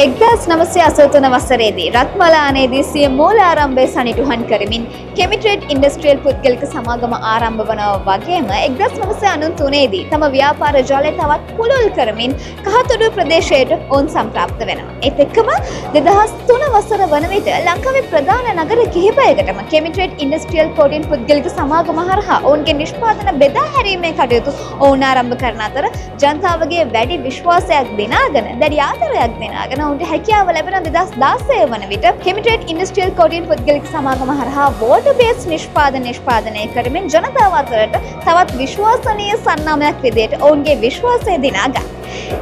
1983 වසරේදී රත්මලානේදී සිය මූල ආරම්භය සනිටුහන් කරමින් කෙමිට්‍රේඩ් ඉන්ඩස්ට්‍රියල් පුද්ගලික සමාගම ආරම්භ වනවා වගේම 1993 දී තම ව්‍යාපාර ජාලය තවත් පුළුල් කරමින් කහතොඩු ප්‍රදේශයට ඔවුන් සම්ප්‍රාප්ත වෙනවා. ඒත් එක්කම 2003 වසර වන විට ලංකාවේ ප්‍රධාන නගර කිහිපයකටම කෙමිට්‍රේඩ් ඉන්ඩස්ට්‍රියල් කෝඩින් පුද්ගලික සමාගම හරහා ඔවුන්ගේ නිෂ්පාදන බෙදා හැරීමේ කටයුතු ඔවුන් ආරම්භ කරන අතර ජනතාවගේ වැඩි විශ්වාසයක් දිනාගෙන දැඩි ආදරයක් දිනාගෙන ඔවුන්ට හැකියාව ලැබෙන 2016 වන විට කෙමිට්‍රේඩ් ඉන්ඩස්ට්‍රියල් කෝඩින් පුද්ගලික සමාගම හරහා වෝටර් බේස් නිෂ්පාදනය කරමින් ජනතාව අතරට තවත් විශ්වාසනීය සන්නාමයක් විදිහට ඔවුන්ගේ විශ්වාසය දිනාගත්.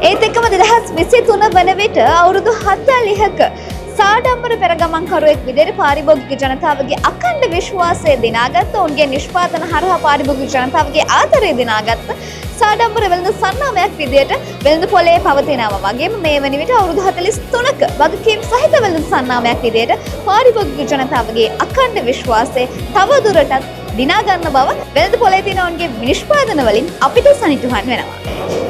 ඒත් එක්කම 2023 වන විට අවුරුදු 40ක සාඩම්බර පෙරගමන්කරුවෙක් විදිහට පාරිභෝගික ජනතාවගේ අඛණ්ඩ විශ්වාසය දිනාගත්ත ඔවුන්ගේ නිෂ්පාදන හරහා පාරිභෝගික ජනතාවගේ ආදරය දිනාගත්ත සාඩම්බර වෙළඳ සන්නාමයක් විදිහට වෙළඳ පොලේ පවතිනවා වගේම මේ වන විට අවුරුදු 43ක වගකීම් සහිත වෙළඳ සන්නාමයක් විදිහට පාරිභෝගික ජනතාවගේ අඛණ්ඩ විශ්වාසය තවදුරටත් දිනා ගන්න බව වෙළඳ පොලේ තියෙන ඔවුන්ගේ නිෂ්පාදන වලින් අපිට සනිටුහන් වෙනවා.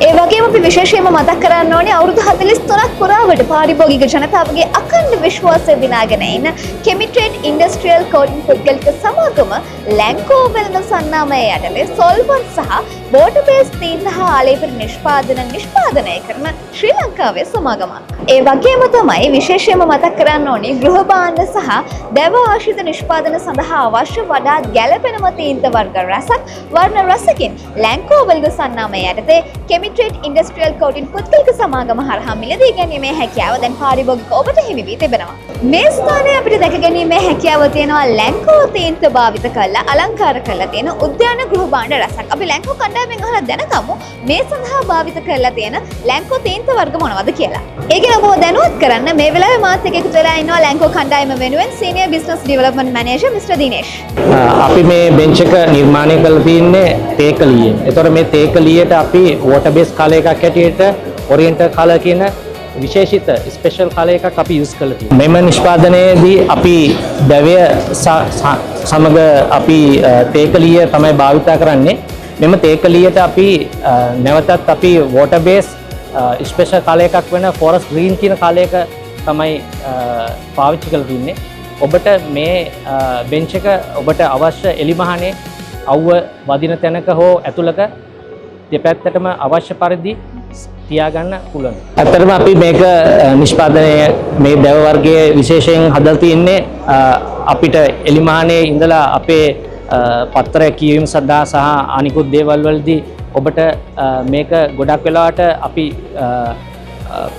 ඒ වගේම අපි විශේෂයෙන්ම මතක් කරන්න ඕනේ අවුරුදු 43ක් පුරාවට පාරිභෝගික ජනතාවගේ අඛණ්ඩ විශ්වාසය දිනාගෙන ඉන්න කෙමිට්‍රේඩ් ඉන්ඩස්ට්‍රියල් කෝඩින් පුද්ගලික සමාගම ලැන්කෝ වෙළඳ සන්නාමය යටතේ සොල්වන්ට් සහ වෝටර් බේස් තීන්ද හා ආලේපන නිෂ්පාදනය කරන ශ්‍රී ලංකාවේ සමාගමක්. ඒ වගේම තමයි විශේෂයෙන්ම මතක් කරන්න ඕනේ ගෘහ භාණ්ඩ සහ දැව ආශ්‍රිත නිෂ්පාදන සඳහා අවශ්‍ය වඩාත් ගැළපෙනම තීන්ත වර්ග රසක් වර්ණ රසකින් ලැන්කෝ වෙළඳ සන්නාමය යටතේ කෙමිට්‍රේඩ් ඉන්ඩස්ට්‍රියල් කෝඩින් පුද්ගලික සමාගම හරහා මිලදී ගැනීමේ හැකියාව දැන් පාරිභෝගික ඔබට හිමි වී තිබෙනවා. මේ ස්ථානයේ අපිට දැක ගැනීමේ හැකියාව තියෙනවා ලැන්කෝ තීන්ත භාවිත කරලා අලංකාර කරලා තියෙන උද්‍යාන ගෘහ භාණ්ඩ රසක්. අපි ලැන්කෝ කණ්ඩායමෙන් අහලා දැනගමු මේ සඳහා භාවිත කරලා තියෙන ලැන්කෝ තීන්ත වර්ග මොනවද කියලා. ඒ ගැන ඔබව දැනුවත් කරන්න මේ වෙලාවේ මාත් එක්ක එකතු වෙලා ඉන්නවා ලැන්කෝ කණ්ඩායම වෙනුවෙන් senior business development manager mister Dinesh. අපි මේ බෙන්ච් එක නිර්මාණය කරලා තින්නේ තේකලියේ. ඒතකොට මේ තේකලියට අපි වෝටර් බේස් කලර් එකක් හැටියට ඔරියන්ටල් කලර් කියන විශේෂිත ස්පෙෂල් කලර් එකක් අපි යූස් කරලා තියෙනවා. මෙම නිෂ්පාදනයේදී අපි දැවය සමග අපි තේකලිය තමයි භාවිත කරන්නේ. මෙම තේකලියට අපි නැවතත් අපි වෝටර් බේස් ස්පෙෂල් කලර් එකක් වෙන ෆොරස්ට් ග්‍රීන් කියන කලර් එක තමයි පාවිච්චි කරලා තින්නේ. ඔබට මේ බෙන්ච් එක ඔබට අවශ්‍ය එලිමහනේ අවුව වදින තැනක හෝ ඇතුළක දෙපැත්තටම අවශ්‍ය පරිදි තියාගන්න පුළුවන්. ඇත්තටම අපි මේක නිෂ්පාදනය මේ දැව වර්ගයේ විශේෂයෙන් හදලා තින්නේ අපිට එලිමහනේ ඉඳලා අපේ පත්‍ර කියවීම සඳහා සහ අනිකුත් දේවල් වලදී ඔබට මේක ගොඩක් වෙලාවට අපි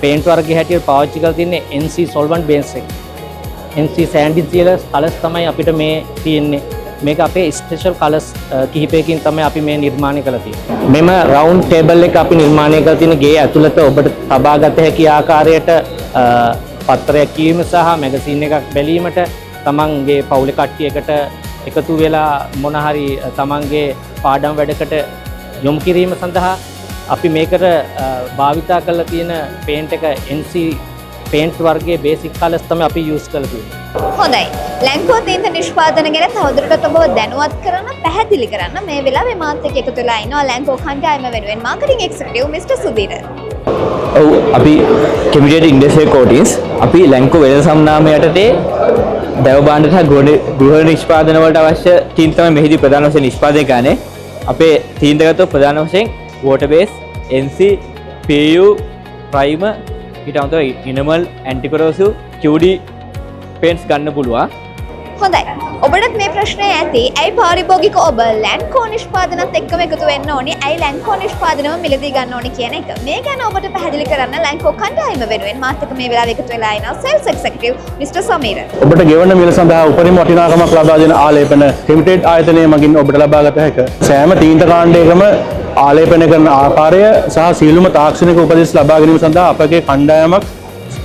පේන්ට් වර්ගයේ හැටියට පාවිච්චි කරලා තින්නේ NC solvent base එක. NC sanding කියලා කලර්ස් තමයි අපිට මේ තියෙන්නේ. මේක අපේ ස්පෙෂල් කලර්ස් කිහිපයකින් තමයි අපි මේ නිර්මාණය කරලා තියෙන්නේ. මෙම රවුන්ඩ් ටේබල් එක අපි නිර්මාණය කරලා තියෙන ගේ ඇතුළත ඔබට තබා ගත හැකි ආකාරයට පත්‍රයක් කියවීම සහ මැගසින් එකක් බැලීමට තමන්ගේ පවුලේ කට්ටියකට එකතු වෙලා මොන හරි තමන්ගේ පාඩම් වැඩකට යොමු කිරීම සඳහා අපි මේකට භාවිතා කරලා තියෙන පේන්ට් එක NC පේන්ට් වර්ගයේ බේසික් කලර්ස් තමයි අපි යූස් කරලා තියෙන්නේ. හොඳයි. ලැන්කෝ තීන්ත නිෂ්පාදන ගැන තවදුරටත් ඔබව දැනුවත් කරන්න පැහැදිලි කරන්න මේ වෙලාවේ මාත් එක්ක එකතු වෙලා ඉන්නවා ලැන්කෝ කණ්ඩායම වෙනුවෙන් මාකටිං එක්සිකියුටිව් මිස්ටර් සුදීර. ඔව් අපි කෙමිට්‍රේඩ් ඉන්ඩස්ට්‍රියල් කෝටින්ස් අපි ලැන්කෝ වෙළඳ සම්නාමය යටතේ දැව භාණ්ඩ සහ ගෘහ නිෂ්පාදන වලට අවශ්‍ය තීන්ත තමයි මෙහිදී ප්‍රධාන වශයෙන් නිෂ්පාදනය කරන්නේ. අපේ තීන්තගත ප්‍රධාන වශයෙන් water base, NC, PU, primer ඊට අමතරව ඉනමල්, ඇන්ටිකොරෝසිව්, QD පේන්ට්ස් ගන්න පුළුවන්. හොඳයි. ඔබට මේ ප්‍රශ්නය ඇති. ඇයි පාරිභෝගික ඔබ ලැන්කෝ නිෂ්පාදනත් එක්කම එකතු වෙන්න ඕනේ? ඇයි ලැන්කෝ නිෂ්පාදනම මිලදී ගන්න ඕනේ කියන එක. මේ ගැන ඔබට පැහැදිලි කරන්න ලැන්කෝ කණ්ඩායම වෙනුවෙන් මාත් එක්ක මේ වෙලාවේ එකතු වෙලා ඉනවා සේල්ස් එක්සිකියුටිව් මිස්ටර් සමීර. ඔබට ගෙවන්න මිල සඳහා උපරිම වටිනාකමක් ලබා දෙන ආලේපන කෙමිට්‍රේඩ් ආයතනය මගින් ඔබට ලබා ගත හැක. සෑම තීන්ත කාණ්ඩයකම ආලේපන කරන ආකාරය සහ සියලුම තාක්ෂණික උපදෙස් ලබා ගැනීම සඳහා අපගේ කණ්ඩායමක්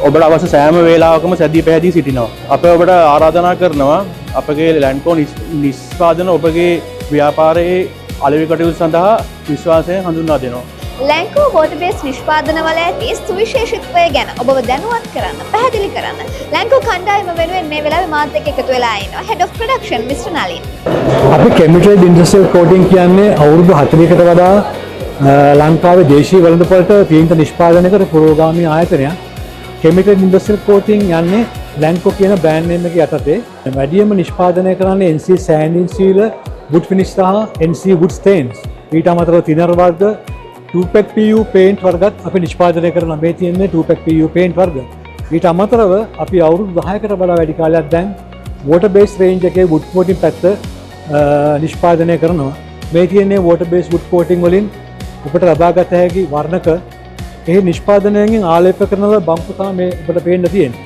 ඔබට අවශ්‍ය සෑම වේලාවකම සැදී පැහැදී සිටිනවා. අප ඔබට ආරාධනා කරනවා අපගේ ලැන්කෝ නිෂ්පාදන ඔබගේ ව්‍යාපාරයේ අලෙවි කටයුතු සඳහා විශ්වාසයෙන් හඳුන්වා දෙනවා. ලැන්කෝ වෝටර් බේස් නිෂ්පාදන වල ඇති සුවිශේෂීත්වය ගැන ඔබව දැනුවත් කරන්න පැහැදිලි කරන්න ලැන්කෝ කණ්ඩායම වෙනුවෙන් මේ වෙලාවේ මාත් එක්ක එකතු වෙලා ඉන්නවා head of production mister Nalin. අපි කෙමිට්‍රේඩ් ඉන්ඩස්ට්‍රියල් කෝටින් කියන්නේ අවුරුදු 40කට වඩා ලංකාවේ දේශීය වෙළඳපොළට තීන්ත නිෂ්පාදනය කර පුරෝගාමී ආයතනයක්. කෙමිකල් ඉන්ඩස්ට්‍රියල් කෝටින් යන්නේ ලැන්කෝ කියන බ්‍රෑන්ඩ් නේම් එක යටතේ. වැඩියෙන්ම නිෂ්පාදනය කරන්නේ NC සෑන්ඩින් සීල, wood finish සහ NC wood stains. ඊට අමතරව තිනර් වර්ග 2pack PU paint වර්ගත් අපි නිෂ්පාදනය කරන මේ තියෙන්නේ 2pack PU paint වර්ග. ඊට අමතරව අපි අවුරුදු 10කට වඩා වැඩි කාලයක් දැන් water based range එකේ wood coating පැත්ත නිෂ්පාදනය කරනවා. මේ තියෙන්නේ water based wood coating වලින් ඔබට ලබාගත හැකි වර්ණක ඒ නිෂ්පාදනයෙන් ආලේප කරන බම්පු තමයි මේ ඔබට පේන්න තියෙන්නේ.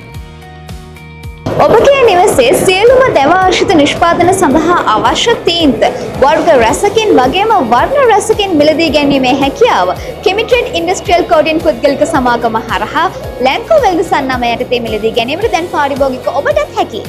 ඔබගේ නිවසේ සියලුම දැවාශ්‍රිත නිෂ්පාදන සඳහා අවශ්‍ය තීන්ත වර්ග රැසකින් වගේම වර්ණ රැසකින් මිලදී ගැනීමේ හැකියාව කෙමිට්‍රෙඩ් ඉන්ඩස්ට්‍රියල් කෝටින් පුද්ගලික සමාගම හරහා ලැන්කෝ වෙල්ඩසන් නම යටතේ මිලදී ගැනීමට දැන් පාරිභෝගික ඔබටත් හැකියි.